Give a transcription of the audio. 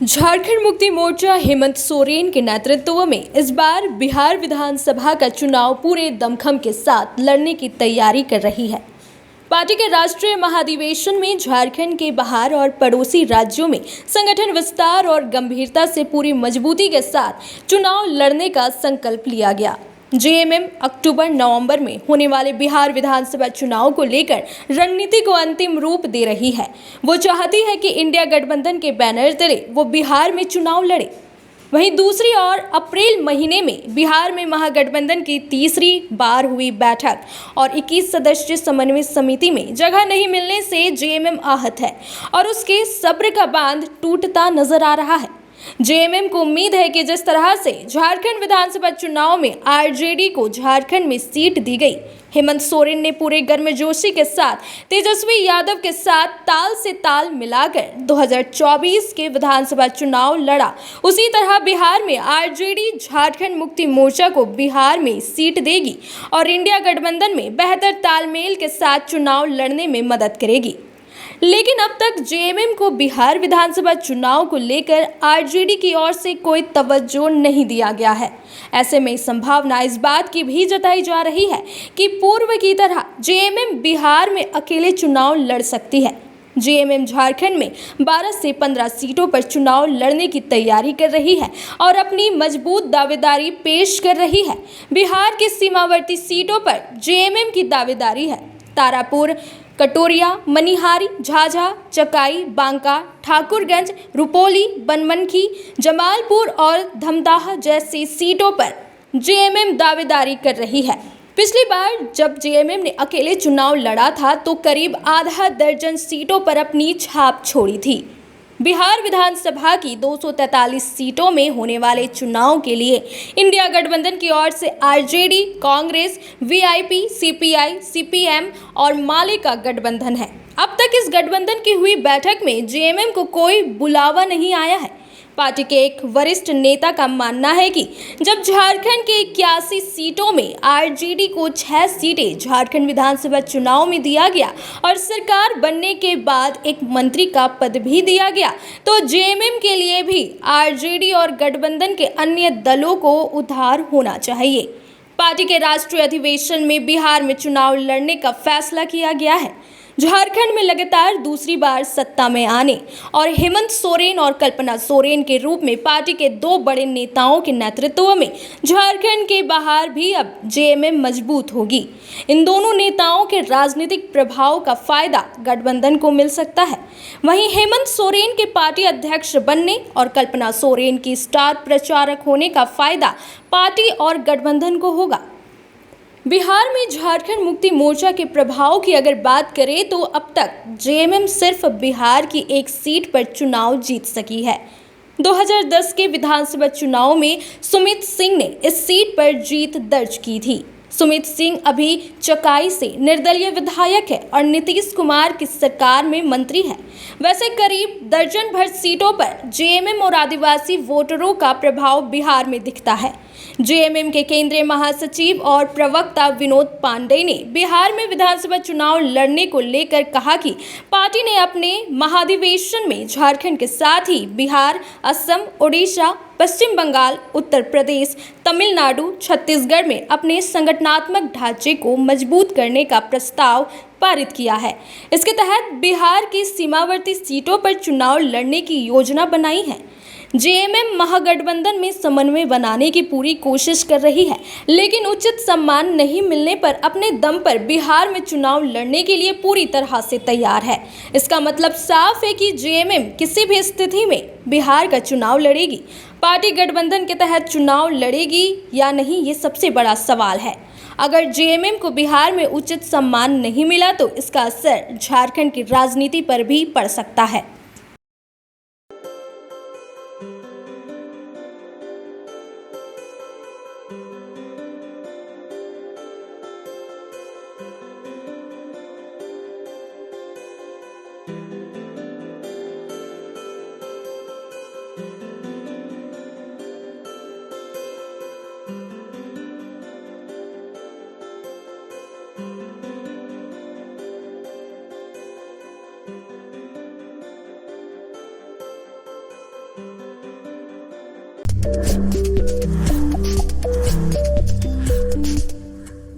झारखंड मुक्ति मोर्चा हेमंत सोरेन के नेतृत्व में इस बार बिहार विधानसभा का चुनाव पूरे दमखम के साथ लड़ने की तैयारी कर रही है। पार्टी के राष्ट्रीय महाधिवेशन में झारखंड के बाहर और पड़ोसी राज्यों में संगठन विस्तार और गंभीरता से पूरी मजबूती के साथ चुनाव लड़ने का संकल्प लिया गया। जेएमएम अक्टूबर-नवंबर में होने वाले बिहार विधानसभा चुनाव को लेकर रणनीति को अंतिम रूप दे रही है। वो चाहती है कि इंडिया गठबंधन के बैनर तले वो बिहार में चुनाव लड़े। वहीं दूसरी ओर अप्रैल महीने में बिहार में महागठबंधन की तीसरी बार हुई बैठक और 21 सदस्यीय समन्वय समिति में जगह नहीं मिलने से जेएमएम आहत है और उसके सब्र का बांध टूटता नजर आ रहा है। जेएमएम को उम्मीद है कि जिस तरह से झारखंड विधानसभा चुनाव में आरजेडी को झारखंड में सीट दी गई, हेमंत सोरेन ने पूरे गर्मजोशी के साथ तेजस्वी यादव के साथ ताल से ताल मिलाकर 2024 के विधानसभा चुनाव लड़ा, उसी तरह बिहार में आरजेडी झारखंड मुक्ति मोर्चा को बिहार में सीट देगी और इंडिया गठबंधन में बेहतर तालमेल के साथ चुनाव लड़ने में मदद करेगी। लेकिन अब तक जेएमएम को बिहार विधानसभा चुनाव को लेकर आरजेडी की ओर से कोई तवज्जो नहीं दिया गया है। ऐसे में संभावना इस बात की भी जताई जा रही है कि पूर्व की तरह जेएमएम बिहार में अकेले चुनाव लड़ सकती है। जेएमएम झारखंड में 12 से 15 सीटों पर चुनाव लड़ने की तैयारी कर रही है और अपनी मजबूत दावेदारी पेश कर रही है। बिहार की सीमावर्ती सीटों पर जेएमएम की दावेदारी है। तारापुर, कटोरिया, मनिहारी, झाझा, चकाई, बांका, ठाकुरगंज, रुपौली, बनमनखी, जमालपुर और धमदाहा जैसी सीटों पर जेएमएम दावेदारी कर रही है। पिछली बार जब जेएमएम ने अकेले चुनाव लड़ा था तो करीब आधा दर्जन सीटों पर अपनी छाप छोड़ी थी। बिहार विधानसभा की 243 सीटों में होने वाले चुनाव के लिए इंडिया गठबंधन की ओर से RJD, Congress, VIP, CPI, CPM और माले का गठबंधन है। अब तक इस गठबंधन की हुई बैठक में जेएमएम को कोई बुलावा नहीं आया है। पार्टी के एक वरिष्ठ नेता का मानना है कि जब झारखंड के 81 सीटों में आरजेडी को 6 सीटें झारखंड विधानसभा चुनाव में दिया गया और सरकार बनने के बाद एक मंत्री का पद भी दिया गया, तो जेएमएम के लिए भी आरजेडी और गठबंधन के अन्य दलों को उधार होना चाहिए। पार्टी के राष्ट्रीय अधिवेशन में बिहार में चुनाव लड़ने का फैसला किया गया है। झारखंड में लगातार दूसरी बार सत्ता में आने और हेमंत सोरेन और कल्पना सोरेन के रूप में पार्टी के दो बड़े नेताओं के नेतृत्व में झारखंड के बाहर भी अब जेएमएम मजबूत होगी। इन दोनों नेताओं के राजनीतिक प्रभाव का फायदा गठबंधन को मिल सकता है। वहीं हेमंत सोरेन के पार्टी अध्यक्ष बनने और कल्पना सोरेन की स्टार प्रचारक होने का फायदा पार्टी और गठबंधन को होगा। बिहार में झारखंड मुक्ति मोर्चा के प्रभाव की अगर बात करें तो अब तक जेएमएम सिर्फ बिहार की एक सीट पर चुनाव जीत सकी है। 2010 के विधानसभा चुनाव में सुमित सिंह ने इस सीट पर जीत दर्ज की थी। सुमित सिंह अभी चकाई से निर्दलीय विधायक है और नीतीश कुमार की सरकार में मंत्री है। वैसे करीब दर्जन भर सीटों पर जेएमएम और आदिवासी वोटरों का प्रभाव बिहार में दिखता है। जेएमएम के केंद्रीय महासचिव और प्रवक्ता विनोद पांडे ने बिहार में विधानसभा चुनाव लड़ने को लेकर कहा कि पार्टी ने अपने महाधिवेशन में झारखंड के साथ ही बिहार, असम, ओडिशा, पश्चिम बंगाल, उत्तर प्रदेश, तमिलनाडु, छत्तीसगढ़ में अपने संगठनात्मक ढांचे को मजबूत करने का प्रस्ताव पारित किया है। इसके तहत बिहार की सीमावर्ती सीटों पर चुनाव लड़ने की योजना बनाई है। जेएमएम महागठबंधन में समन्वय बनाने की पूरी कोशिश कर रही है, लेकिन उचित सम्मान नहीं मिलने पर अपने दम पर बिहार में चुनाव लड़ने के लिए पूरी तरह से तैयार है। इसका मतलब साफ है कि जेएमएम किसी भी स्थिति में बिहार का चुनाव लड़ेगी। पार्टी गठबंधन के तहत चुनाव लड़ेगी या नहीं, ये सबसे बड़ा सवाल है। अगर जेएमएम को बिहार में उचित सम्मान नहीं मिला तो इसका असर झारखंड की राजनीति पर भी पड़ सकता है।